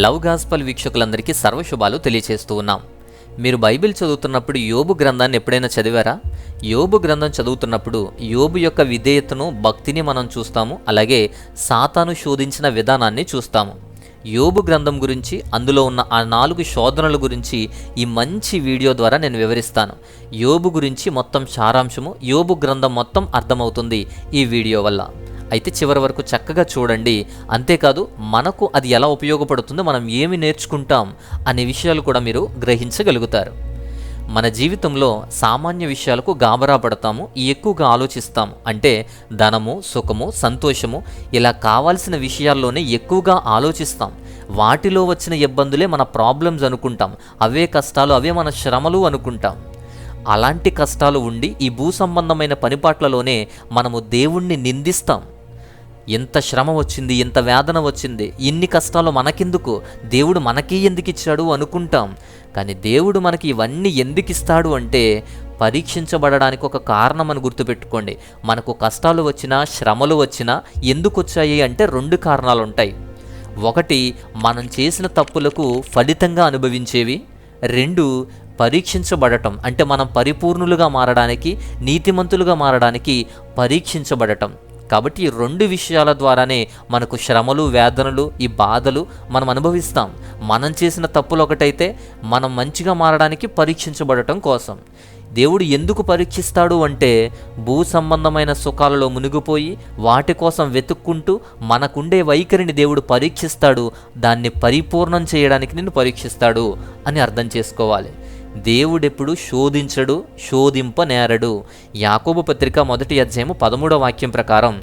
Love gospel వీక్షకులందరికీ సర్వశుభాలు తెలియచేస్తూ ఉన్నాం. మీరు బైబిల్ చదువుతున్నప్పుడు యోబు గ్రంథాన్ని ఎప్పుడైనా చదివారా? యోబు గ్రంథం చదువుతున్నప్పుడు యోబు యొక్క విధేయతను, భక్తిని మనం చూస్తాము. అలాగే సాతాను శోధించిన విధానాన్ని చూస్తాము. యోబు గ్రంథం గురించి, అందులో ఉన్న ఆ 4 శోధనల గురించి ఈ మంచి వీడియో ద్వారా నేను వివరిస్తాను. యోబు గురించి మొత్తం సారాంశము, యోబు గ్రంథం మొత్తం అర్థమవుతుంది ఈ వీడియో వల్ల. అయితే చివరి వరకు చక్కగా చూడండి. అంతేకాదు మనకు అది ఎలా ఉపయోగపడుతుందో, మనం ఏమి నేర్చుకుంటాం అనే విషయాలు కూడా మీరు గ్రహించగలుగుతారు. మన జీవితంలో సామాన్య విషయాలకు గాబరా పడతాము, ఎక్కువగా ఆలోచిస్తాము. అంటే ధనము, సుఖము, సంతోషము ఇలా కావాల్సిన విషయాల్లోనే ఎక్కువగా ఆలోచిస్తాం. వాటిలో వచ్చిన ఇబ్బందులే మన ప్రాబ్లమ్స్ అనుకుంటాం. అవే కష్టాలు, అవే మన శ్రమలు అనుకుంటాం. అలాంటి కష్టాలు ఉండి ఈ భూ సంబంధమైన పనిపాట్లలోనే మనము దేవుణ్ణి నిందిస్తాం. ఎంత శ్రమ వచ్చింది, ఎంత వేదన వచ్చింది, ఇన్ని కష్టాలు మనకెందుకు, దేవుడు మనకి ఎందుకు ఇచ్చాడు అనుకుంటాం. కానీ దేవుడు మనకి ఇవన్నీ ఎందుకు ఇస్తాడు అంటే పరీక్షించబడడానికి ఒక కారణం అని గుర్తుపెట్టుకోండి. మనకు కష్టాలు వచ్చినా, శ్రమలు వచ్చినా ఎందుకు వచ్చాయి అంటే 2 కారణాలు ఉంటాయి. ఒకటి, మనం చేసిన తప్పులకు ఫలితంగా అనుభవించేవి. 2, పరీక్షించబడటం, అంటే మనం పరిపూర్ణులుగా మారడానికి, నీతిమంతులుగా మారడానికి పరీక్షించబడటం. కాబట్టి ఈ 2 విషయాల ద్వారానే మనకు శ్రమలు, వేదనలు, ఈ బాధలు మనం అనుభవిస్తాం. మనం చేసిన తప్పులు ఒకటైతే, మనం మంచిగా మారడానికి పరీక్షించబడటం కోసం. దేవుడు ఎందుకు పరీక్షిస్తాడు అంటే భూ సంబంధమైన సుఖాలలో మునిగిపోయి వాటి కోసం వెతుక్కుంటూ మనకుండే వైఖరిని దేవుడు పరీక్షిస్తాడు. దాన్ని పరిపూర్ణం చేయడానికి నిన్ను పరీక్షిస్తాడు అని అర్థం చేసుకోవాలి. దేవుడెప్పుడు శోధించడు, శోధింపనేరడు. యాకోబు పత్రిక 1వ అధ్యాయము 13వ వాక్యం ప్రకారం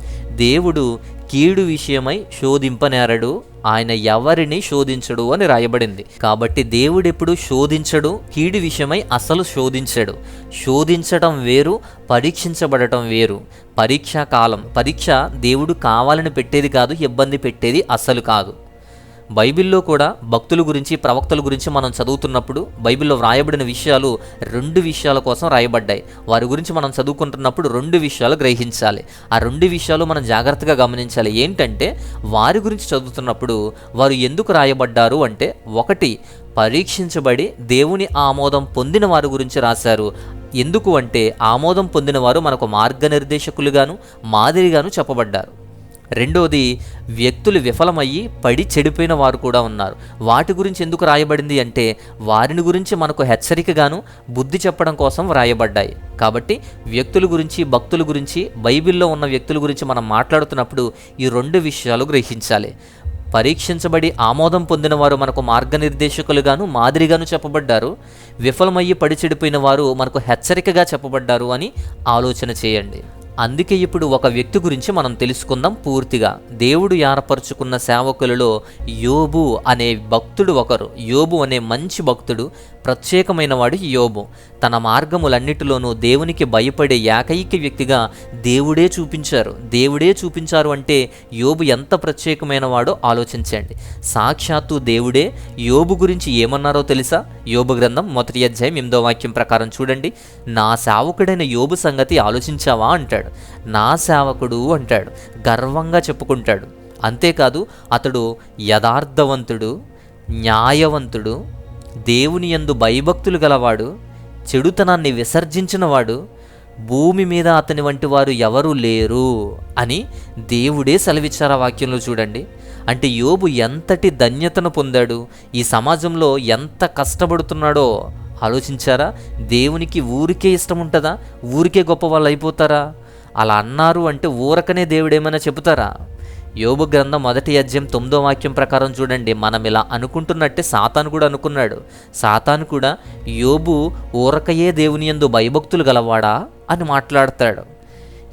దేవుడు కీడు విషయమై శోధింపనేరడు, ఆయన ఎవరిని శోధించడు అని రాయబడింది. కాబట్టి దేవుడెప్పుడు శోధించడు, కీడు విషయమై అసలు శోధించడు. శోధించడం వేరు, పరీక్షించబడటం వేరు. పరీక్షా కాలం, పరీక్ష దేవుడు కావాలని పెట్టేది కాదు, ఇబ్బంది పెట్టేది అసలు కాదు. బైబిల్లో కూడా భక్తుల గురించి, ప్రవక్తల గురించి మనం చదువుతున్నప్పుడు బైబిల్లో వ్రాయబడిన విషయాలు 2 విషయాల కోసం రాయబడ్డాయి. వారి గురించి మనం చదువుకుంటున్నప్పుడు 2 విషయాలు గ్రహించాలి. ఆ 2 విషయాలు మనం జాగ్రత్తగా గమనించాలి. ఏంటంటే వారి గురించి చదువుతున్నప్పుడు వారు ఎందుకు రాయబడ్డారు అంటే, 1, పరీక్షించబడి దేవుని ఆమోదం పొందిన వారి గురించి రాశారు. ఎందుకు అంటే ఆమోదం పొందిన వారు మనకు మార్గనిర్దేశకులుగాను, మాదిరిగాను చెప్పబడ్డారు. 2, వ్యక్తులు విఫలమయ్యి పడి చెడిపోయిన వారు కూడా ఉన్నారు. వాటి గురించి ఎందుకు రాయబడింది అంటే వారిని గురించి మనకు హెచ్చరికగాను, బుద్ధి చెప్పడం కోసం రాయబడ్డాయి. కాబట్టి వ్యక్తుల గురించి, భక్తుల గురించి, బైబిల్లో ఉన్న వ్యక్తుల గురించి మనం మాట్లాడుతున్నప్పుడు ఈ 2 విషయాలు గ్రహించాలి. పరీక్షించబడి ఆమోదం పొందిన వారు మనకు మార్గనిర్దేశకులుగాను, మాదిరిగాను చెప్పబడ్డారు. విఫలమయ్యి పడి చెడిపోయిన వారు మనకు హెచ్చరికగా చెప్పబడ్డారు అని ఆలోచన చేయండి. అందుకే ఇప్పుడు ఒక వ్యక్తి గురించి మనం తెలుసుకుందాం పూర్తిగా. దేవుడు ఏర్పరచుకున్న సేవకులలో యోబు అనే భక్తుడు ఒకరు. యోబు అనే మంచి భక్తుడు, ప్రత్యేకమైన వాడు యోబు. తన మార్గములన్నిటిలోనూ దేవునికి భయపడే ఏకైక వ్యక్తిగా దేవుడే చూపించారు అంటే యోబు ఎంత ప్రత్యేకమైన వాడో ఆలోచించండి. సాక్షాత్తు దేవుడే యోబు గురించి ఏమన్నారో తెలుసా? యోబు గ్రంథం 1వ అధ్యాయం 8వ వాక్యం ప్రకారం చూడండి. నా సేవకుడైన యోబు సంగతి ఆలోచించావా అంటాడు. నా సేవకుడు అంటాడు, గర్వంగా చెప్పుకుంటాడు. అంతేకాదు అతడు యథార్థవంతుడు, న్యాయవంతుడు, దేవుని యందు భయభక్తులు గలవాడు, చెడుతనాన్ని విసర్జించినవాడు, భూమి మీద అతని వంటి వారు ఎవరూ లేరు అని దేవుడే సెలవిచ్చారు ఆ వాక్యంలో. చూడండి, అంటే యోబు ఎంతటి ధన్యతను పొందాడు, ఈ సమాజంలో ఎంత కష్టపడుతున్నాడో ఆలోచించారా? దేవునికి ఊరికే ఇష్టం ఉంటుందా? ఊరికే గొప్ప వాళ్ళు అయిపోతారా? అలా అన్నారు అంటే ఊరకనే దేవుడేమైనా చెబుతారా? యోబు గ్రంథం 1వ అధ్యాయం 9వ వాక్యం ప్రకారం చూడండి, మనం ఇలా అనుకుంటున్నట్టే సాతాను కూడా అనుకున్నాడు. సాతాను కూడా యోబు ఊరకయే దేవుని యందు భయభక్తులు గలవాడా అని మాట్లాడతాడు.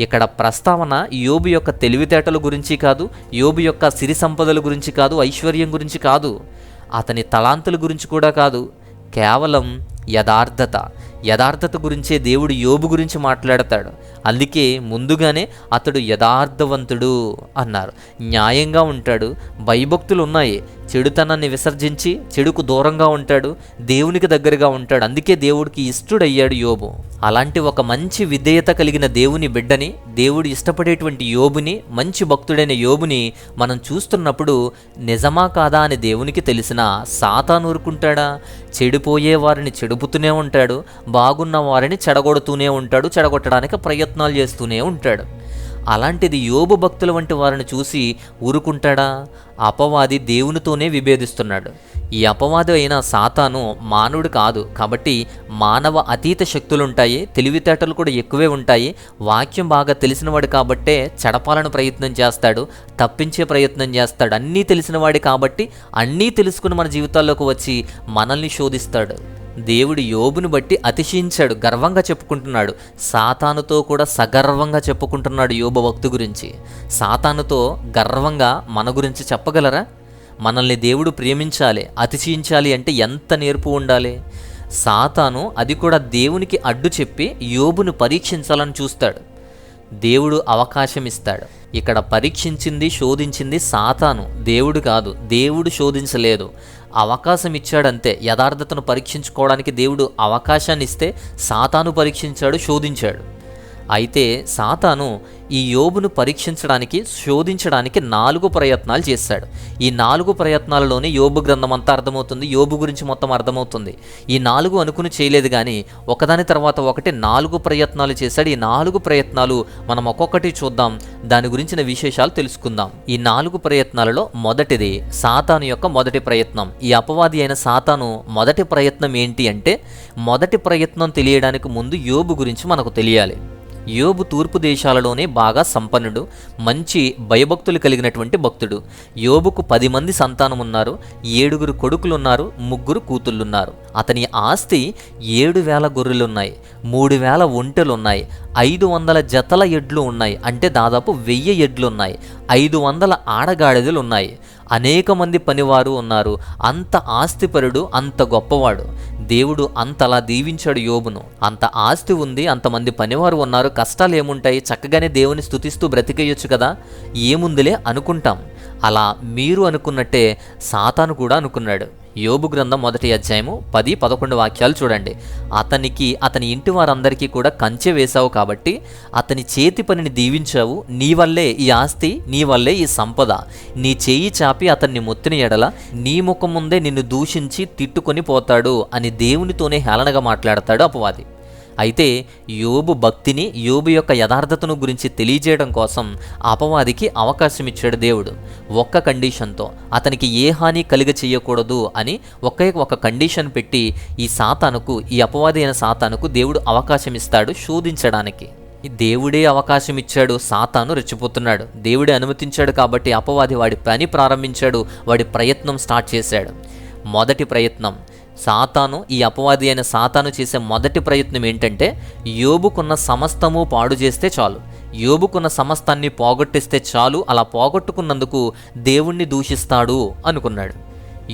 ఇక్కడ ప్రస్తావన యోబు యొక్క తెలివితేటల గురించి కాదు, యోబు యొక్క సిరి సంపదల గురించి కాదు, ఐశ్వర్యం గురించి కాదు, అతని తలాంతుల గురించి కూడా కాదు. కేవలం యథార్థత. యథార్థత గురించే దేవుడు యోబు గురించి మాట్లాడతాడు. అందుకే ముందుగానే అతడు యథార్థవంతుడు అన్నారు. న్యాయంగా ఉంటాడు, భయభక్తులు ఉన్నాయి, చెడుతనాన్ని విసర్జించి చెడుకు దూరంగా ఉంటాడు, దేవునికి దగ్గరగా ఉంటాడు. అందుకే దేవుడికి ఇష్టడయ్యాడు యోబు. అలాంటి ఒక మంచి విధేయత కలిగిన దేవుని బిడ్డని, దేవుడు ఇష్టపడేటువంటి యోబుని, మంచి భక్తుడైన యోబుని మనం చూస్తున్నప్పుడు నిజమా కాదా అని దేవునికి తెలిసినా సాతాను ఊరుకుంటాడా? చెడిపోయే వారిని చెడుపుతూనే ఉంటాడు, బాగున్న వారిని చెడగొడుతూనే ఉంటాడు, చెడగొట్టడానికి ప్రయత్నాలు చేస్తూనే ఉంటాడు. అలాంటిది యోబు భక్తుల వంటి వారిని చూసి ఊరుకుంటాడా? అపవాది దేవునితోనే విభేదిస్తున్నాడు. ఈ అపవాది అయిన సాతాను మానవుడు కాదు కాబట్టి మానవ అతీత శక్తులుంటాయి, తెలివితేటలు కూడా ఎక్కువే ఉంటాయి. వాక్యం బాగా తెలిసినవాడు కాబట్టే చెడపాలను ప్రయత్నం చేస్తాడు, తప్పించే ప్రయత్నం చేస్తాడు. అన్నీ తెలిసినవాడు కాబట్టి అన్నీ తెలుసుకుని మన జీవితాల్లోకి వచ్చి మనల్ని శోధిస్తాడు. దేవుడు యోబుని బట్టి అతిశయించాడు, గర్వంగా చెప్పుకుంటున్నాడు. సాతానుతో కూడా సగర్వంగా చెప్పుకుంటున్నాడు యోబు భక్తు గురించి. సాతానుతో గర్వంగా మన గురించి చెప్పగలరా? మనల్ని దేవుడు ప్రేమించాలి, అతిశయించాలి అంటే ఎంత నేర్పు ఉండాలి? సాతాను అది కూడా దేవునికి అడ్డు చెప్పి యోబును పరీక్షించాలని చూస్తాడు. దేవుడు అవకాశం ఇస్తాడు. ఇక్కడ పరీక్షించింది, శోధించింది సాతాను, దేవుడు కాదు. దేవుడు శోధించలేదు, అవకాశం ఇచ్చాడంతే. యథార్థతను పరీక్షించుకోవడానికి దేవుడు అవకాశాన్ని ఇస్తే సాతాను పరీక్షించాడు, శోధించాడు. అయితే సాతాను ఈ యోబును పరీక్షించడానికి, శోధించడానికి 4 ప్రయత్నాలు చేశాడు. ఈ 4 ప్రయత్నాలలోనే యోబు గ్రంథం అంతా అర్థమవుతుంది, యోబు గురించి మొత్తం అర్థమవుతుంది. ఈ 4 అనుకుని చేయలేదు కానీ ఒకదాని తర్వాత ఒకటి 4 ప్రయత్నాలు చేశాడు. ఈ 4 ప్రయత్నాలు మనం ఒక్కొక్కటి చూద్దాం, దాని గురించిన విశేషాలు తెలుసుకుందాం. ఈ 4 ప్రయత్నాలలో మొదటిది సాతాను యొక్క మొదటి ప్రయత్నం. ఈ అపవాది అయిన సాతాను మొదటి ప్రయత్నం ఏంటి అంటే, మొదటి ప్రయత్నం తెలియడానికి ముందు యోబు గురించి మనకు తెలియాలి. యోబు తూర్పు దేశాలలోనే బాగా సంపన్నుడు, మంచి భయభక్తులు కలిగినటువంటి భక్తుడు. యోబుకు 10 మంది సంతానం ఉన్నారు, 7 కొడుకులున్నారు, 3 కూతుళ్ళున్నారు. అతని ఆస్తి 7,000 గొర్రెలున్నాయి, 3,000 ఒంటెలున్నాయి, 500 జతల ఎడ్లు ఉన్నాయి, అంటే దాదాపు 1000 ఎడ్లున్నాయి, 500 ఆడగాడిదలు ఉన్నాయి, అనేక మంది పనివారు ఉన్నారు. అంత ఆస్తిపరుడు, అంత గొప్పవాడు. దేవుడు అంతలా దీవించాడు యోబును. అంత ఆస్తి ఉంది, అంతమంది పనివారు ఉన్నారు, కష్టాలు ఏముంటాయి, చక్కగానే దేవుని స్తుతిస్తూ బ్రతికేయొచ్చు కదా, ఏముందిలే అనుకుంటాం. అలా మీరు అనుకున్నట్టే సాతాను కూడా అనుకున్నాడు. యోబు గ్రంథం 1వ అధ్యాయము 10-11 వాక్యాలు చూడండి. అతని ఇంటి వారందరికీ కూడా కంచె వేశావు కాబట్టి అతని చేతి పనిని దీవించావు. నీ వల్లే ఈ ఆస్తి, నీ వల్లే ఈ సంపద. నీ చేయి చాపి అతన్ని మొత్తిన ఎడల నీ ముఖం ముందే నిన్ను దూషించి తిట్టుకొని పోతాడు అని దేవునితోనే హేళనగా మాట్లాడతాడు అపవాది. అయితే యోబు భక్తిని, యోబు యొక్క యథార్థతను గురించి తెలియజేయడం కోసం అపవాదికి అవకాశం ఇచ్చాడు దేవుడు. ఒక్క కండిషన్తో, అతనికి ఏ హాని కలిగ చేయకూడదు అని ఒక కండిషన్ పెట్టి ఈ అపవాది అయిన సాతానుకు దేవుడు అవకాశం ఇస్తాడు శోధించడానికి. దేవుడే అవకాశం ఇచ్చాడు, సాతాను రెచ్చిపోతున్నాడు. దేవుడే అనుమతించాడు కాబట్టి అపవాది వాడి పని ప్రారంభించాడు, వాడి ప్రయత్నం స్టార్ట్ చేశాడు. మొదటి ప్రయత్నం సాతాను, ఈ అపవాది అయిన సాతాను చేసే మొదటి ప్రయత్నం ఏంటంటే, యోబుకున్న సమస్తము పాడు చేస్తే చాలు, యోబుకున్న సమస్తాన్ని పోగొట్టిస్తే చాలు, అలా పోగొట్టుకున్నందుకు దేవుణ్ణి దూషిస్తాడు అనుకున్నాడు.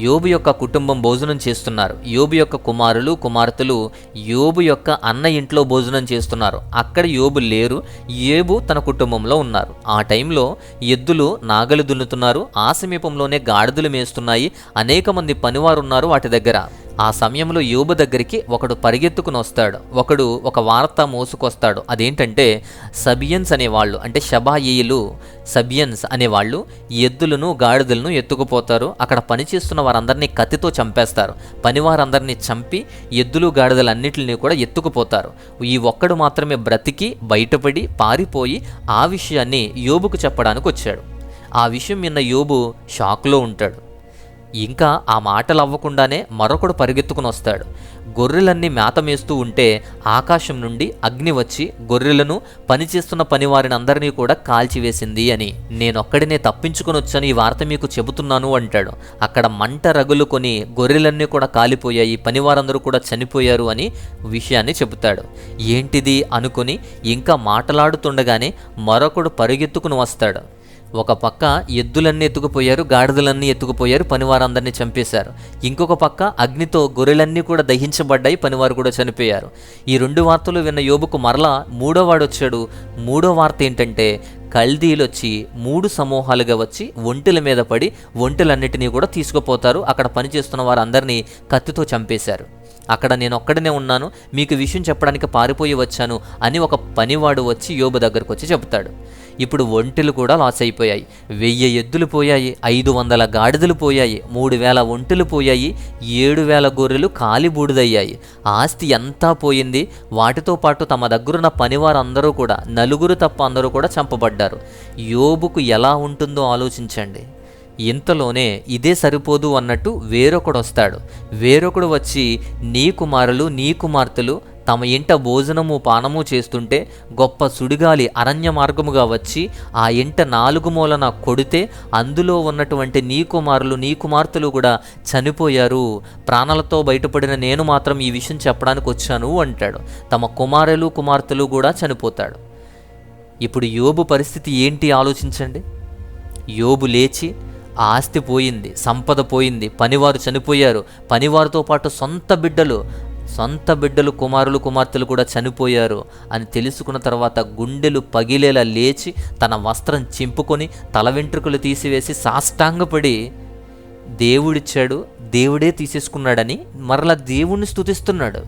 యోబు యొక్క కుటుంబం భోజనం చేస్తున్నారు. యోబు యొక్క కుమారులు, కుమార్తెలు యోబు యొక్క అన్న ఇంట్లో భోజనం చేస్తున్నారు. అక్కడ యోబు లేరు, యోబు తన కుటుంబంలో ఉన్నారు. ఆ టైంలో ఎద్దులు నాగలు దున్నుతున్నారు, ఆ సమీపంలోనే గాడిదలు మేస్తున్నాయి, అనేక మంది పనివారు ఉన్నారు వాటి దగ్గర. ఆ సమయంలో యోబు దగ్గరికి ఒకడు పరిగెత్తుకుని వస్తాడు, ఒకడు ఒక వార్త మోసుకొస్తాడు. అదేంటంటే సబియన్స్ అనేవాళ్ళు, అంటే షబాయిలు, సబియన్స్ అనేవాళ్ళు ఎద్దులను, గాడిదలను ఎత్తుకుపోతారు. అక్కడ పనిచేస్తున్న వారందరినీ కత్తితో చంపేస్తారు. పనివారందరినీ చంపి ఎద్దులు, గాడిదలన్నింటినీ కూడా ఎత్తుకుపోతారు. ఈ ఒక్కడు మాత్రమే బ్రతికి బయటపడి పారిపోయి ఆ విషయాన్ని యోబుకు చెప్పడానికి వచ్చాడు. ఆ విషయం విన్న యోబు షాక్లో ఉంటాడు. ఇంకా ఆ మాటలు అవ్వకుండానే మరొకడు పరిగెత్తుకుని వస్తాడు. గొర్రెలన్నీ మేత మేస్తూ ఉంటే ఆకాశం నుండి అగ్ని వచ్చి గొర్రెలను, పనిచేస్తున్న పనివారిని అందరినీ కూడా కాల్చివేసింది అని, నేనొక్కడినే తప్పించుకొని వచ్చాను, ఈ వార్త మీకు చెబుతున్నాను అంటాడు. అక్కడ మంట రగులుకొని గొర్రెలన్నీ కూడా కాలిపోయాయి, పనివారందరూ కూడా చనిపోయారు అని విషయాన్ని చెబుతాడు. ఏంటిది అనుకుని ఇంకా మాట్లాడుతుండగానే మరొకడు పరిగెత్తుకుని వస్తాడు. ఒక పక్క ఎద్దులన్నీ ఎత్తుకుపోయారు, గాడిదలన్నీ ఎత్తుకుపోయారు, పనివారందరినీ చంపేశారు. ఇంకొక పక్క అగ్నితో గొర్రెలన్నీ కూడా దహించబడ్డాయి, పనివారు కూడా చనిపోయారు. ఈ 2 వార్తలు విన్న యోబుకు మరలా 3వ వాడు వచ్చాడు. 3వ వార్త ఏంటంటే కల్దీలు వచ్చి 3 సమూహాలుగా వచ్చి ఒంటెల మీద పడి ఒంటెలన్నిటినీ కూడా తీసుకుపోతారు. అక్కడ పనిచేస్తున్న వారందరినీ కత్తితో చంపేశారు. అక్కడ నేను ఒక్కడనే ఉన్నాను, మీకు విషయం చెప్పడానికి పారిపోయి వచ్చాను అని ఒక పనివాడు వచ్చి యోబు దగ్గరకు వచ్చి చెబుతాడు. ఇప్పుడు ఒంటెలు కూడా లాస్ అయిపోయాయి. 1000 ఎద్దులు పోయాయి, 500 గాడిదలు పోయాయి, 3000 ఒంటెలు పోయాయి, 7000 గొర్రెలు కాలి బూడిదయ్యాయి. ఆస్తి అంతా పోయింది. వాటితో పాటు తమ దగ్గరున్న పనివారందరూ కూడా, 4 తప్ప అందరూ కూడా చంపబడ్డారు. యోబుకు ఎలా ఉంటుందో ఆలోచించండి. ఇంతలోనే ఇదే సరిపోదు అన్నట్టు వేరొకడు వస్తాడు. వేరొకడు వచ్చి నీ కుమారులు నీ కుమార్తెలు తమ ఇంట భోజనము పానము చేస్తుంటే గొప్ప సుడిగాలి అరణ్య మార్గముగా వచ్చి ఆ ఇంట 4 మూలన కొడితే అందులో ఉన్నటువంటి నీ కుమారులు నీ కుమార్తెలు కూడా చనిపోయారు. ప్రాణాలతో బయటపడిన నేను మాత్రం ఈ విషయం చెప్పడానికి వచ్చాను అంటాడు. తమ కుమారులు కుమార్తెలు కూడా చనిపోతాడు. ఇప్పుడు యోబు పరిస్థితి ఏంటి ఆలోచించండి. యోబు లేచి ఆస్తి పోయింది, సంపద పోయింది, పనివారు చనిపోయారు, పనివారితో పాటు సొంత బిడ్డలు కుమారులు కుమార్తెలు కూడా చనిపోయారు అని తెలుసుకున్న తర్వాత గుండెలు పగిలేలా లేచి తన వస్త్రం చింపుకొని తల వెంట్రుకలు తీసివేసి సాష్టాంగపడి దేవుడిచ్చాడు, దేవుడే తీసేసుకున్నాడని మరలా దేవుణ్ణి స్తుతిస్తున్నాడు.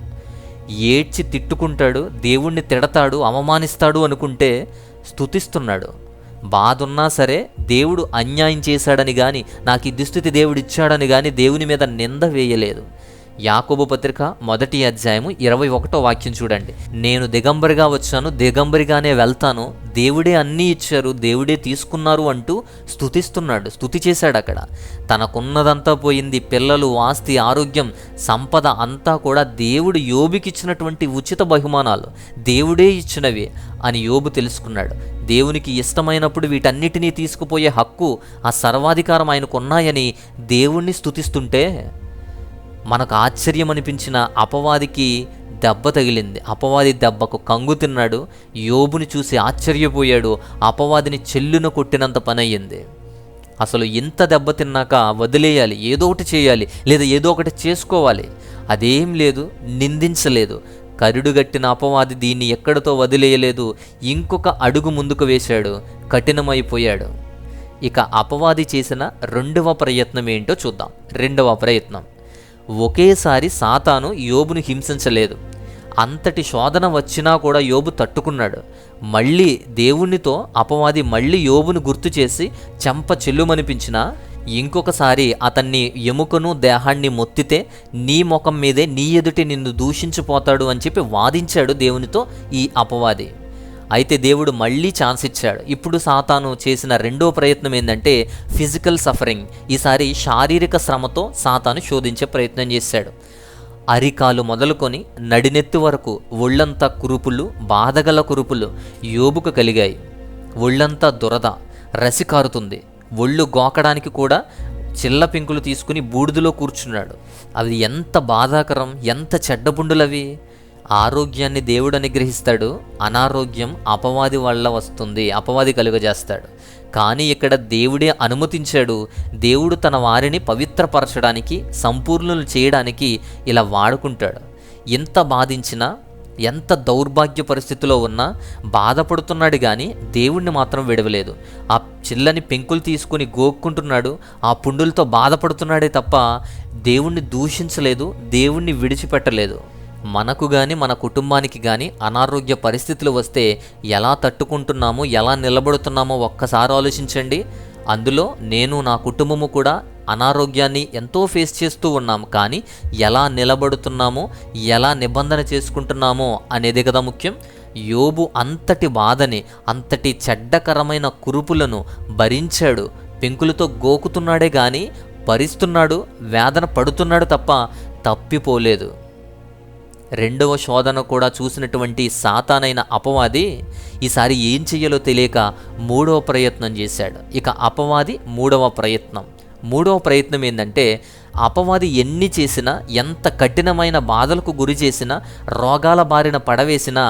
ఏడ్చి తిట్టుకుంటాడు, దేవుణ్ణి తిడతాడు, అవమానిస్తాడు అనుకుంటే స్తుతిస్తున్నాడు. బాధ ఉన్నా సరే దేవుడు అన్యాయం చేశాడని కానీ నాకు ఈ దుస్థితి దేవుడు ఇచ్చాడని కానీ దేవుని మీద నింద వేయలేదు. యాకోబు పత్రిక 1వ అధ్యాయము 21వ వాక్యం చూడండి. నేను దిగంబరిగా వచ్చాను, దిగంబరిగానే వెళ్తాను, దేవుడే అన్నీ ఇచ్చారు, దేవుడే తీసుకున్నారు అంటూ స్తుతిస్తున్నాడు. స్తుతి చేశాడు. అక్కడ తనకున్నదంతా పోయింది, పిల్లలు, ఆస్తి, ఆరోగ్యం, సంపద అంతా కూడా దేవుడు యోబుకి ఇచ్చినటువంటి ఉచిత బహుమానాలు, దేవుడే ఇచ్చినవి అని యోబు తెలుసుకున్నాడు. దేవునికి ఇష్టమైనప్పుడు వీటన్నిటినీ తీసుకుపోయే హక్కు, ఆ సర్వాధికారం ఆయనకున్నాయని దేవుణ్ణి స్తుతిస్తుంటే మనకు ఆశ్చర్యం అనిపించిన అపవాదికి దెబ్బ తగిలింది. అపవాది దెబ్బకు కంగు తిన్నాడు. యోబుని చూసి ఆశ్చర్యపోయాడు. అపవాదిని చెల్లున కొట్టినంత పని అయ్యింది. అసలు ఇంత దెబ్బ తిన్నాక వదిలేయాలి, ఏదో ఒకటి చేయాలి, లేదా ఏదో ఒకటి చేసుకోవాలి. అదేం లేదు, నిందించలేదు. కరుడుగట్టిన అపవాది దీన్ని ఎక్కడితో వదిలేయలేదు. ఇంకొక అడుగు ముందుకు వేశాడు, కఠినమైపోయాడు. ఇక అపవాది చేసిన 2వ ప్రయత్నం ఏంటో చూద్దాం. 2వ ప్రయత్నం, ఒకేసారి సాతాను యోబును హింసించలేదు. అంతటి శోధన వచ్చినా కూడా యోబు తట్టుకున్నాడు. మళ్ళీ దేవునితో అపవాది మళ్ళీ యోబును గుర్తు చేసి చెంప చెల్లుమనిపించినా ఇంకొకసారి అతన్ని ఎముకను దేహాన్ని మొత్తితే నీ ముఖం మీదే నీ ఎదుటి నిన్ను దూషించిపోతాడు అని చెప్పి వాదించాడు దేవునితో ఈ అపవాది. అయితే దేవుడు మళ్ళీ ఛాన్స్ ఇచ్చాడు. ఇప్పుడు సాతాను చేసిన 2వ ప్రయత్నం ఏంటంటే ఫిజికల్ సఫరింగ్. ఈసారి శారీరక శ్రమతో సాతాను శోధించే ప్రయత్నం చేశాడు. అరికాలు మొదలుకొని నడినెత్తి వరకు ఒళ్ళంతా కురుపులు, బాధగల కురుపులు యోబుకు కలిగాయి. ఒళ్ళంతా దురద, రసి కారుతుంది. ఒళ్ళు గోకడానికి కూడా చిల్ల పెంకులు తీసుకుని బూడిదలో కూర్చున్నాడు. అవి ఎంత బాధాకరం, ఎంత చెడ్డబుండులవి. ఆరోగ్యాన్ని దేవుడు అనుగ్రహిస్తాడు, అనారోగ్యం అపవాది వల్ల వస్తుంది, అపవాది కలుగజేస్తాడు. కానీ ఇక్కడ దేవుడే అనుమతించాడు. దేవుడు తన వారిని పవిత్రపరచడానికి, సంపూర్ణులు చేయడానికి ఇలా వాడుకుంటాడు. ఎంత బాధించినా, ఎంత దౌర్భాగ్య పరిస్థితిలో ఉన్నా బాధపడుతున్నాడు కానీ దేవుణ్ణి మాత్రం విడవలేదు. ఆ చిల్లని పెంకులు తీసుకుని గోక్కుంటున్నాడు, ఆ పుండులతో బాధపడుతున్నాడే తప్ప దేవుణ్ణి దూషించలేదు, దేవుణ్ణి విడిచిపెట్టలేదు. మనకు కానీ మన కుటుంబానికి కానీ అనారోగ్య పరిస్థితులు వస్తే ఎలా తట్టుకుంటున్నామో, ఎలా నిలబడుతున్నామో ఒక్కసారి ఆలోచించండి. అందులో నేను, నా కుటుంబము కూడా అనారోగ్యాన్ని ఎంతో ఫేస్ చేస్తూ ఉన్నాం. కానీ ఎలా నిలబడుతున్నామో, ఎలా నిబంధన చేసుకుంటున్నామో అనేది కదా ముఖ్యం. యోబు అంతటి బాధని, అంతటి చెడ్డకరమైన కురుపులను భరించాడు. పెంకులతో గోకుతున్నాడే కానీ భరిస్తున్నాడు, వేదన పడుతున్నాడు తప్ప తప్పిపోలేదు. 2వ శోధన కూడా చూసినటువంటి సాతానైన అపవాది ఈసారి ఏం చెయ్యాలో తెలియక 3వ ప్రయత్నం చేశాడు. ఇక అపవాది 3వ ప్రయత్నం ఏంటంటే అపవాది ఎన్ని చేసినా, ఎంత కఠినమైన బాధలకు గురి చేసినా, రోగాల బారిన పడవేసినా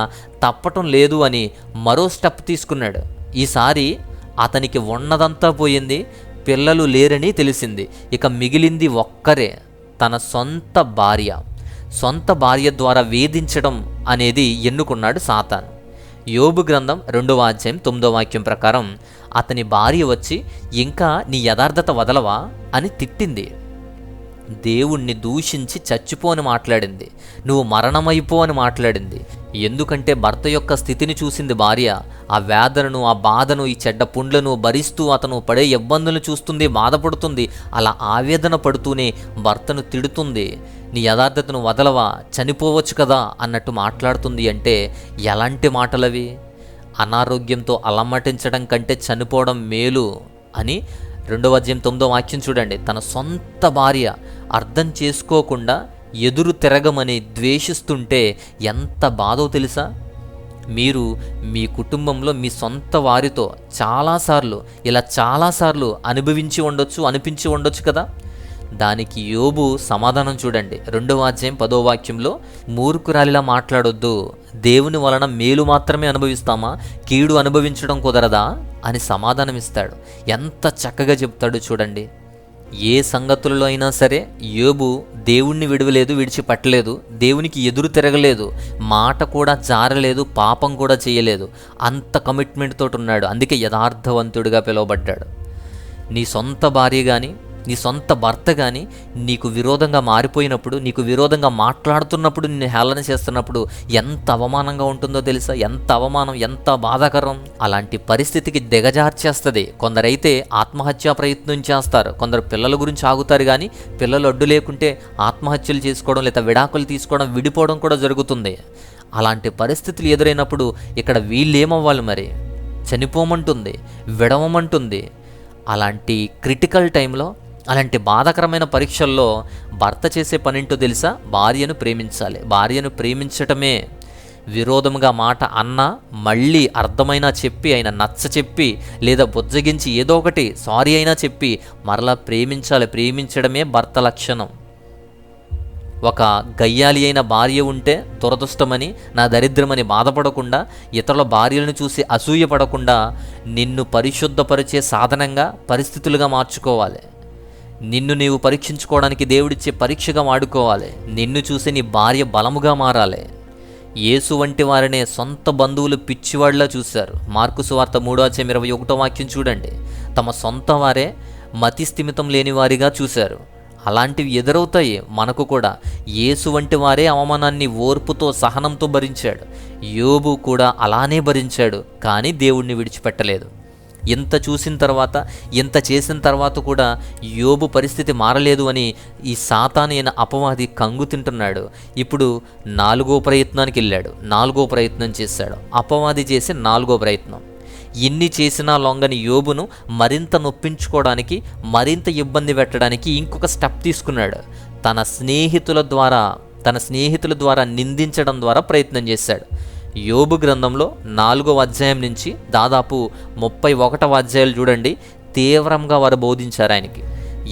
తప్పటం లేదు అని మరో స్టెప్ తీసుకున్నాడు. ఈసారి అతనికి ఉన్నదంతా పోయింది, పిల్లలు లేరని తెలిసింది. ఇక మిగిలింది ఒక్కరే, తన సొంత భార్య. సొంత భార్య ద్వారా వేధించడం అనేది ఎన్నుకున్నాడు సాతాను. యోబు గ్రంథం 2వ అధ్యాయం 9వ వాక్యం ప్రకారం అతని భార్య వచ్చి, ఇంకా నీ యథార్థత వదలవా అని తిట్టింది. దేవుణ్ణి దూషించి చచ్చిపో అని మాట్లాడింది. నువ్వు మరణమైపో అని మాట్లాడింది. ఎందుకంటే భర్త యొక్క స్థితిని చూసింది భార్య. ఆ వేదనను, ఆ బాధను, ఈ చెడ్డ పుండ్లను భరిస్తూ అతను పడే ఇబ్బందులను చూస్తుంది, బాధపడుతుంది. అలా ఆవేదన పడుతూనే భర్తను తిడుతుంది. నీ యథార్థతను వదలవా, చనిపోవచ్చు కదా అన్నట్టు మాట్లాడుతుంది. అంటే ఎలాంటి మాటలవి? అనారోగ్యంతో అలమటించడం కంటే చనిపోవడం మేలు అని 2వ అధ్యాయం 9వ వాక్యం చూడండి. తన సొంత భార్య అర్థం చేసుకోకుండా ఎదురు తిరగమని ద్వేషిస్తుంటే ఎంత బాధో తెలుసా? మీరు మీ కుటుంబంలో మీ సొంత వారితో చాలాసార్లు అనిపించి ఉండొచ్చు కదా. దానికి యోబు సమాధానం చూడండి. 2వ అధ్యాయం 10వ వాక్యంలో, మూర్ఖురాలిలా మాట్లాడొద్దు, దేవుని వలన మేలు మాత్రమే అనుభవిస్తామా, కీడు అనుభవించడం కుదరదా అని సమాధానం ఇస్తాడు. ఎంత చక్కగా చెప్తాడు చూడండి. ఏ సంగతులలో అయినా సరే యోబు దేవుణ్ణి విడిచిపట్టలేదు, దేవునికి ఎదురు తిరగలేదు, మాట కూడా జారలేదు, పాపం కూడా చేయలేదు. అంత కమిట్మెంట్ తోటి ఉన్నాడు. అందుకే యథార్థవంతుడిగా పిలువబడ్డాడు. నీ సొంత భార్య కానీ, నీ సొంత భర్త కానీ నీకు విరోధంగా మారిపోయినప్పుడు, నీకు విరోధంగా మాట్లాడుతున్నప్పుడు, నిన్ను హేళన చేస్తున్నప్పుడు ఎంత అవమానంగా ఉంటుందో తెలుసా? ఎంత అవమానం, ఎంత బాధాకరం. అలాంటి పరిస్థితికి దిగజార్చేస్తుంది. కొందరైతే ఆత్మహత్యా ప్రయత్నం చేస్తారు, కొందరు పిల్లల గురించి ఆగుతారు. కానీ పిల్లలు అడ్డు లేకుంటే ఆత్మహత్యలు చేసుకోవడం, లేదా విడాకులు తీసుకోవడం, విడిపోవడం కూడా జరుగుతుంది. అలాంటి పరిస్థితులు ఎదురైనప్పుడు ఇక్కడ వీళ్ళేమవ్వాలి మరి? చనిపోమంటుంది, విడవమంటుంది. అలాంటి క్రిటికల్ టైంలో, అలాంటి బాధాకరమైన పరీక్షల్లో భర్త చేసే పనింటో తెలుసా? భార్యను ప్రేమించాలి. భార్యను ప్రేమించటమే. విరోధముగా మాట అన్నా మళ్ళీ అర్థమైనా చెప్పి, ఆయన నచ్చ చెప్పి, లేదా బుజ్జగించి ఏదో ఒకటి సారీ అయినా చెప్పి మరలా ప్రేమించాలి. ప్రేమించడమే భర్త లక్షణం. ఒక గయ్యాలి అయిన భార్య ఉంటే దురదృష్టమని, నా దరిద్రమని బాధపడకుండా, ఇతరుల భార్యలను చూసి అసూయపడకుండా నిన్ను పరిశుద్ధపరిచే సాధనంగా, పరిస్థితులుగా మార్చుకోవాలి. నిన్ను నీవు పరీక్షించుకోవడానికి దేవుడిచ్చే పరీక్షగా వాడుకోవాలి. నిన్ను చూసి నీ భార్య బలముగా మారాలి. యేసు వంటి వారినే సొంత బంధువులు పిచ్చివాడిలా చూశారు. మార్కు సువార్త 3వ అధ్యాయం 21వ వాక్యం చూడండి. తమ సొంత వారే మతి స్థిమితం లేని వారిగా చూశారు. అలాంటివి ఎదురవుతాయి మనకు కూడా. యేసు వంటి వారే అవమానాన్ని ఓర్పుతో, సహనంతో భరించాడు. యోబు కూడా అలానే భరించాడు, కానీ దేవుణ్ణి విడిచిపెట్టలేదు. ఇంత చూసిన తర్వాత, ఇంత చేసిన తర్వాత కూడా యోబు పరిస్థితి మారలేదు అని ఈ సాతాను అయిన అపవాది కంగు తింటున్నాడు. ఇప్పుడు 4వ ప్రయత్నానికి వెళ్ళాడు. 4వ ప్రయత్నం చేశాడు. అపవాది చేసే 4వ ప్రయత్నం. ఇన్ని చేసినా లొంగని యోబును మరింత నొప్పించుకోవడానికి, మరింత ఇబ్బంది పెట్టడానికి ఇంకొక స్టెప్ తీసుకున్నాడు. తన స్నేహితుల ద్వారా నిందించడం ద్వారా ప్రయత్నం చేశాడు. యోబు గ్రంథంలో 4వ అధ్యాయం నుంచి దాదాపు 31వ అధ్యాయాలు చూడండి. తీవ్రంగా వారు బోధించారు ఆయనకి.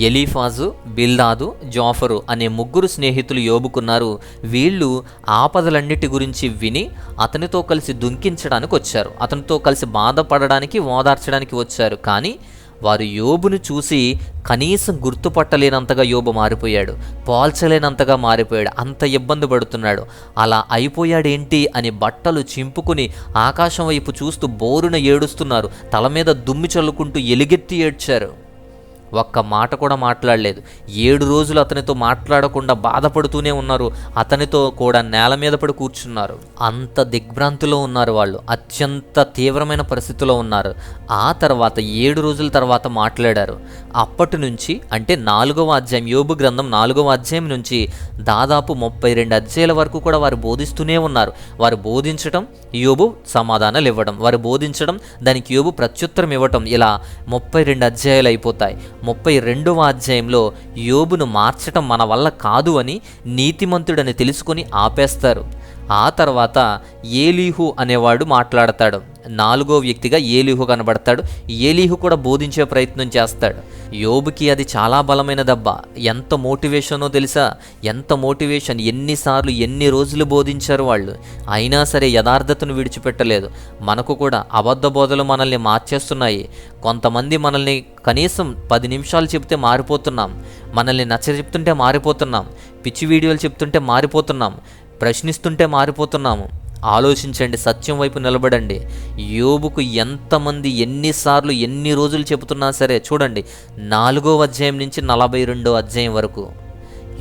ఎలీఫాజు, బిల్దాదు, జాఫరు అనే 3 స్నేహితులు యోబుకున్నారు. వీళ్ళు ఆపదలన్నిటి గురించి విని అతనితో కలిసి దుంకించడానికి వచ్చారు. అతనితో కలిసి బాధపడడానికి, ఓదార్చడానికి వచ్చారు. కానీ వారు యోబును చూసి కనీసం గుర్తుపట్టలేనంతగా యోబు మారిపోయాడు, పోల్చలేనంతగా మారిపోయాడు, అంత ఇబ్బంది పడుతున్నాడు. అలా అయిపోయాడేంటి అని బట్టలు చింపుకుని ఆకాశం వైపు చూస్తూ బోరున ఏడుస్తున్నారు. తల మీద దుమ్మి చల్లుకుంటూ ఎలుగెత్తి ఏడ్చారు. ఒక్క మాట కూడా మాట్లాడలేదు. 7 రోజులు అతనితో మాట్లాడకుండా బాధపడుతూనే ఉన్నారు. అతనితో కూడా నేల మీద పడి కూర్చున్నారు. అంత దిగ్భ్రాంతిలో ఉన్నారు వాళ్ళు. అత్యంత తీవ్రమైన పరిస్థితిలో ఉన్నారు. ఆ తర్వాత 7 రోజుల తర్వాత మాట్లాడారు. అప్పటి నుంచి, అంటే 4వ అధ్యాయం, యోబు గ్రంథం 4వ అధ్యాయం నుంచి దాదాపు 32 అధ్యాయాల వరకు కూడా వారు బోధిస్తూనే ఉన్నారు. వారు బోధించడం, యోబు సమాధానాలు ఇవ్వడం, వారు బోధించడం, దానికి యోబు ప్రత్యుత్తరం ఇవ్వటం, ఇలా 32 అధ్యాయాలు అయిపోతాయి. 32వ అధ్యాయంలో యోబును మార్చటం మన వల్ల కాదు అని, నీతిమంతుడని తెలుసుకొని ఆపేస్తారు. ఆ తర్వాత ఏలీహు అనేవాడు మాట్లాడతాడు. నాలుగో వ్యక్తిగా ఏలీహు కనబడతాడు. ఏలీహు కూడా బోధించే ప్రయత్నం చేస్తాడు. యోబుకి అది చాలా బలమైన దెబ్బ. ఎంత మోటివేషనో తెలుసా? ఎంత మోటివేషన్! ఎన్నిసార్లు ఎన్ని రోజులు బోధించారు వాళ్ళు, అయినా సరే యథార్థతను విడిచిపెట్టలేదు. మనకు కూడా అబద్ధ బోధలు మనల్ని మార్చేస్తున్నాయి. కొంతమంది మనల్ని కనీసం 10 నిమిషాలు చెప్తే మారిపోతున్నాం, మనల్ని నచ్చ చెప్తుంటే మారిపోతున్నాం, పిచ్చి వీడియోలు చెప్తుంటే మారిపోతున్నాం, ప్రశ్నిస్తుంటే మారిపోతున్నాము. ఆలోచించండి, సత్యం వైపు నిలబడండి. యోబుకు ఎంతమంది ఎన్నిసార్లు ఎన్ని రోజులు చెబుతున్నా సరే చూడండి, 4వ అధ్యాయం నుంచి 42వ అధ్యాయం వరకు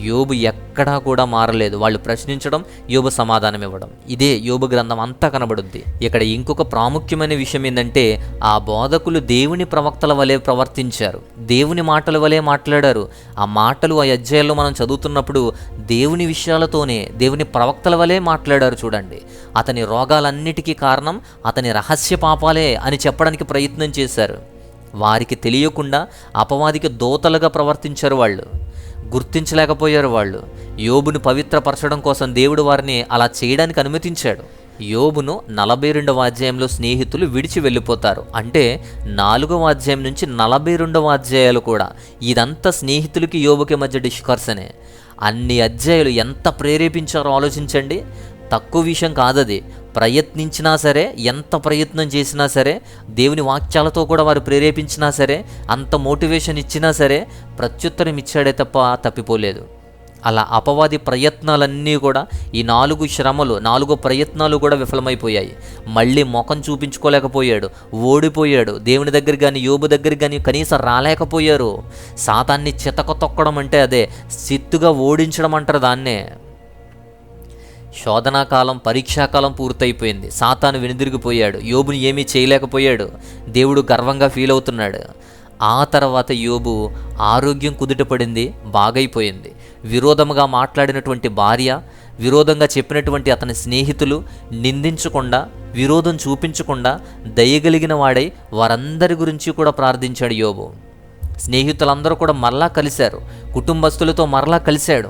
యోబు ఎక్కడా కూడా మారలేదు. వాళ్ళు ప్రశ్నించడం, యోబు సమాధానం ఇవ్వడం, ఇదే యోబు గ్రంథం అంతా కనబడుద్ది. ఇక్కడ ఇంకొక ప్రాముఖ్యమైన విషయం ఏంటంటే, ఆ బోధకులు దేవుని ప్రవక్తల వలె ప్రవర్తించారు, దేవుని మాటల వలె మాట్లాడారు. ఆ మాటలు ఆ అధ్యాయాల్లో మనం చదువుతున్నప్పుడు దేవుని విషయాలతోనే, దేవుని ప్రవక్తల వలె మాట్లాడారు. చూడండి, అతని రోగాలన్నిటికీ కారణం అతని రహస్య పాపాలే అని చెప్పడానికి ప్రయత్నం చేశారు. వారికి తెలియకుండా అపవాదికి దోతలుగా ప్రవర్తించారు. వాళ్ళు గుర్తించలేకపోయారు. వాళ్ళు యోబును పవిత్రపరచడం కోసం దేవుడు వారిని అలా చేయడానికి అనుమతించాడు. యోబును 42వ అధ్యాయంలో స్నేహితులు విడిచి వెళ్ళిపోతారు. అంటే 4వ అధ్యాయం నుంచి 42వ అధ్యాయాలు కూడా ఇదంతా స్నేహితులకి యోబుకి మధ్య డిస్కర్సనే. అన్ని అధ్యాయాలు ఎంత ప్రేరేపించారో ఆలోచించండి. తక్కువ విషయం కాదది. ప్రయత్నించినా సరే, ఎంత ప్రయత్నం చేసినా సరే, దేవుని వాక్యాలతో కూడా వారు ప్రేరేపించినా సరే, అంత మోటివేషన్ ఇచ్చినా సరే ప్రత్యుత్తరం ఇచ్చాడే తప్ప తప్పిపోలేదు. అలా అపవాది ప్రయత్నాలన్నీ కూడా, ఈ 4 శ్రమలు, 4 ప్రయత్నాలు కూడా విఫలమైపోయాయి. మళ్ళీ ముఖం చూపించుకోలేకపోయాడు, ఓడిపోయాడు. దేవుని దగ్గర కానీ యోబు దగ్గర కానీ కనీసం రాలేకపోయారు. సాతాన్ని చితక తొక్కడం అంటే అదే, సిత్తుగా ఓడించడం అంటారు దాన్నే. శోధనాకాలం, పరీక్షాకాలం పూర్తయిపోయింది. సాతాను వెనుదిరిగిపోయాడు, యోబుని ఏమీ చేయలేకపోయాడు. దేవుడు గర్వంగా ఫీల్ అవుతున్నాడు. ఆ తర్వాత యోబు ఆరోగ్యం కుదుటపడింది, బాగైపోయింది. విరోధముగా మాట్లాడినటువంటి భార్య, విరోధంగా చెప్పినటువంటి అతని స్నేహితులు నిందించకుండా, విరోధం చూపించకుండా దయగలిగిన వాడై వారందరి గురించి కూడా ప్రార్థించాడు యోబు. స్నేహితులందరూ కూడా మరలా కలిశారు, కుటుంబస్తులతో మరలా కలిశాడు.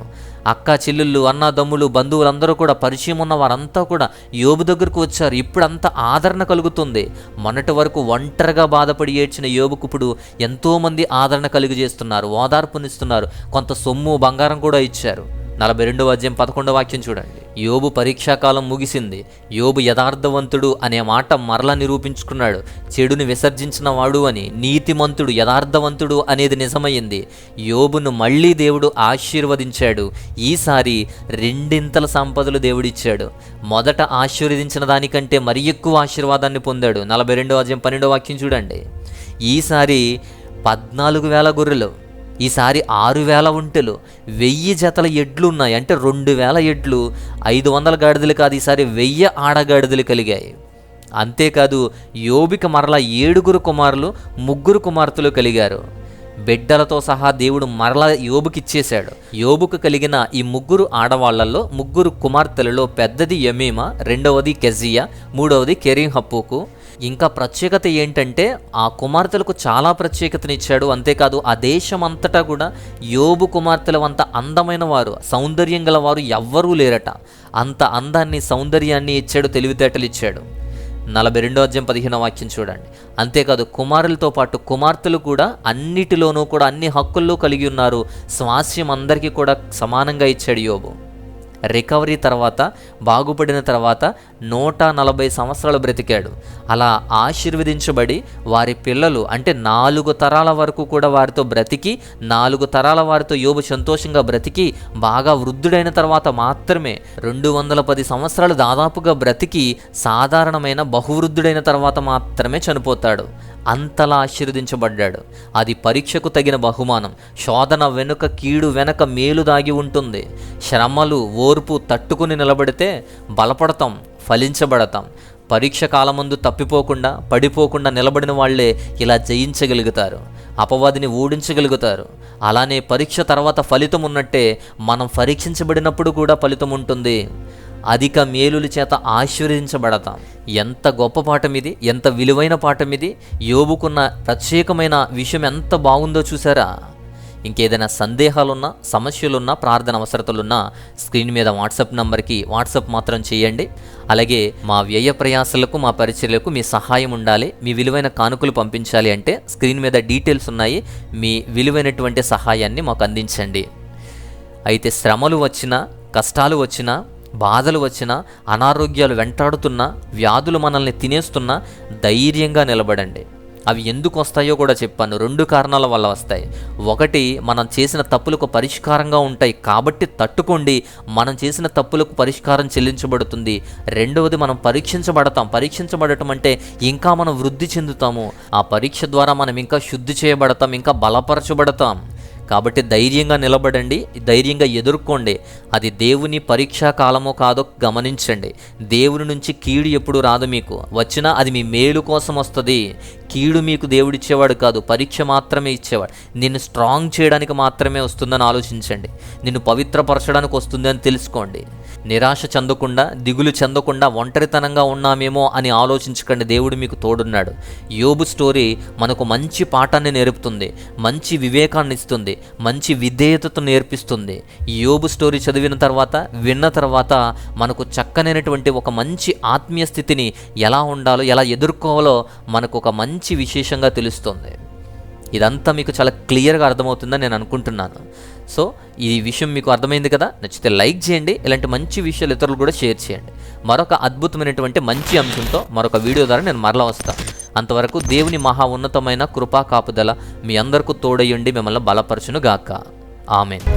అక్క చెల్లెళ్ళు, అన్నదమ్ములు, బంధువులందరూ కూడా, పరిచయం ఉన్న వారంతా కూడా యోబు దగ్గరకు వచ్చారు. ఇప్పుడు అంత ఆదరణ కలుగుతుంది. మొన్నటి వరకు ఒంటరిగా బాధపడి ఏడ్చిన యోబుకు ఇప్పుడు ఎంతోమంది ఆదరణ కలుగజేస్తున్నారు, ఓదార్పునిస్తున్నారు, కొంత సొమ్ము బంగారం కూడా ఇచ్చారు. 42వ అధ్యాయం 11వ వాక్యం చూడండి. యోబు పరీక్షాకాలం ముగిసింది. యోబు యథార్థవంతుడు అనే మాట మరలా నిరూపించుకున్నాడు. చెడుని విసర్జించిన వాడు అని, నీతిమంతుడు, యథార్థవంతుడు అనేది నిజమైంది. యోబును మళ్ళీ దేవుడు ఆశీర్వదించాడు. ఈసారి 2 సంపదలు దేవుడిచ్చాడు. మొదట ఆశీర్వదించిన దానికంటే మరి ఎక్కువ ఆశీర్వాదాన్ని పొందాడు. 42వ అధ్యాయం 12వ వాక్యం చూడండి. ఈసారి 14,000 గొర్రెలు, ఈసారి 6,000 ఒంటెలు, 1000 జతల ఎడ్లు ఉన్నాయి. అంటే 2,000 ఎడ్లు, 500 గాడిదలు కాదు, ఈసారి 1000 ఆడగాడిదలు కలిగాయి. అంతేకాదు, యోబుకి మరలా 7 కుమారులు, 3 కుమార్తెలు కలిగారు. బిడ్డలతో సహా దేవుడు మరలా యోబుకి ఇచ్చేశాడు. యోబుకు కలిగిన ఈ 3 ఆడవాళ్లలో 3 కుమార్తెలలో పెద్దది యమీమా, రెండవది కెజియా, మూడవది కెరీహప్పుకు. ఇంకా ప్రత్యేకత ఏంటంటే, ఆ కుమార్తెలకు చాలా ప్రత్యేకతనిచ్చాడు. అంతేకాదు, ఆ దేశమంతటా కూడా యోబు కుమార్తెల అంత అందమైన వారు, సౌందర్యం గల వారు ఎవ్వరూ లేరట. అంత అందాన్ని, సౌందర్యాన్ని ఇచ్చాడు, తెలివితేటలు ఇచ్చాడు. 42వ అధ్యాయం 15వ వాక్యం చూడండి. అంతేకాదు, కుమారులతో పాటు కుమార్తెలు కూడా అన్నిటిలోనూ కూడా అన్ని హక్కుల్లో కలిగి ఉన్నారు. స్వాస్యం అందరికీ కూడా సమానంగా ఇచ్చాడు యోబు. రికవరీ తర్వాత, బాగుపడిన తర్వాత 140 సంవత్సరాలు బ్రతికాడు. అలా ఆశీర్వదించబడి వారి పిల్లలు, అంటే 4 తరాల వరకు కూడా వారితో బ్రతికి, 4 తరాల వారితో యోబు సంతోషంగా బ్రతికి, బాగా వృద్ధుడైన తర్వాత మాత్రమే 210 సంవత్సరాలు దాదాపుగా బ్రతికి, సాధారణమైన బహువృద్ధుడైన తర్వాత మాత్రమే చనిపోతాడు. అంతలా ఆశీర్వదించబడ్డాడు. అది పరీక్షకు తగిన బహుమానం. శోధన వెనుక, కీడు వెనక మేలు దాగి ఉంటుంది. శ్రమలు, ఓర్పు తట్టుకుని నిలబడితే బలపడతాం, ఫలించబడతాం. పరీక్ష కాలమందు తప్పిపోకుండా, పడిపోకుండా నిలబడిన వాళ్లే ఇలా జయించగలుగుతారు, అపవాదిని ఓడించగలుగుతారు. అలానే పరీక్ష తర్వాత ఫలితం ఉన్నట్టే మనం పరీక్షించబడినప్పుడు కూడా ఫలితం ఉంటుంది. అధిక మేలుల చేత ఆశీర్వదించబడతాం. ఎంత గొప్ప పాఠం ఇది, ఎంత విలువైన పాఠం ఇది. యోబుకున్న ప్రత్యేకమైన విషయం ఎంత బాగుందో చూసారా? ఇంకేదైనా సందేహాలున్నా, సమస్యలున్నా, ప్రార్థన అవసరతలున్నా స్క్రీన్ మీద వాట్సాప్ నంబర్కి వాట్సాప్ మాత్రం చేయండి. అలాగే మా వ్యయ ప్రయాసలకు, మా పరిచర్యలకు మీ సహాయం ఉండాలి, మీ విలువైన కానుకలు పంపించాలి అంటే స్క్రీన్ మీద డీటెయిల్స్ ఉన్నాయి. మీ విలువైనటువంటి సహాయాన్ని మాకు అందించండి. అయితే శ్రమలు వచ్చినా, కష్టాలు వచ్చినా, బాధలు వచ్చినా, అనారోగ్యాలు వెంటాడుతున్నా, వ్యాధులు మనల్ని తినేస్తున్నా ధైర్యంగా నిలబడండి. అవి ఎందుకు వస్తాయో కూడా చెప్పాను. 2 కారణాల వల్ల వస్తాయి. ఒకటి, మనం చేసిన తప్పులకు పరిష్కారంగా ఉంటాయి కాబట్టి తట్టుకోండి, మనం చేసిన తప్పులకు పరిష్కారం చెల్లించబడుతుంది. రెండవది, మనం పరీక్షించబడటం అంటే ఇంకా మనం వృద్ధి చెందుతాము. ఆ పరీక్ష ద్వారా మనం ఇంకా శుద్ధి చేయబడతాం, ఇంకా బలపరచబడతాం. కాబట్టి ధైర్యంగా నిలబడండి, ధైర్యంగా ఎదుర్కోండి. అది దేవుని పరీక్షా కాలమో కాదో గమనించండి. దేవుని నుంచి కీడు ఎప్పుడు రాదు, మీకు వచ్చినా అది మీ మేలు కోసం వస్తుంది. కీడు మీకు దేవుడిచ్చేవాడు కాదు, పరీక్ష మాత్రమే ఇచ్చేవాడు. నిన్ను స్ట్రాంగ్ చేయడానికి మాత్రమే వస్తుందని ఆలోచించండి. నిన్ను పవిత్రపరచడానికి వస్తుంది అని తెలుసుకోండి. నిరాశ చెందకుండా, దిగులు చెందకుండా, ఒంటరితనంగా ఉన్నామేమో అని ఆలోచించకండి. దేవుడు మీకు తోడున్నాడు. యోబు స్టోరీ మనకు మంచి పాఠాన్ని నేర్పుతుంది, మంచి వివేకాన్ని ఇస్తుంది, మంచి విధేయతతో నేర్పిస్తుంది. యోబు స్టోరీ విన్న తర్వాత మనకు చక్కనైనటువంటి ఒక మంచి ఆత్మీయ స్థితిని ఎలా ఉండాలో, ఎలా ఎదుర్కోవాలో మనకు ఒక మంచి విశేషంగా తెలుస్తుంది. ఇదంతా మీకు చాలా క్లియర్గా అర్థమవుతుందని నేను అనుకుంటున్నాను. సో ఈ విషయం మీకు అర్థమైంది కదా? నచ్చితే లైక్ చేయండి. ఇలాంటి మంచి విషయాలు ఇతరులు కూడా షేర్ చేయండి. మరొక అద్భుతమైనటువంటి మంచి అంశంతో మరొక వీడియో ద్వారా నేను మరలా వస్తాను. అంతవరకు దేవుని మహా ఉన్నతమైన కృపా కాపుదల మీ అందరికీ తోడయ్యుండి మిమ్మల్ని బలపరచును గాక. ఆమేన్.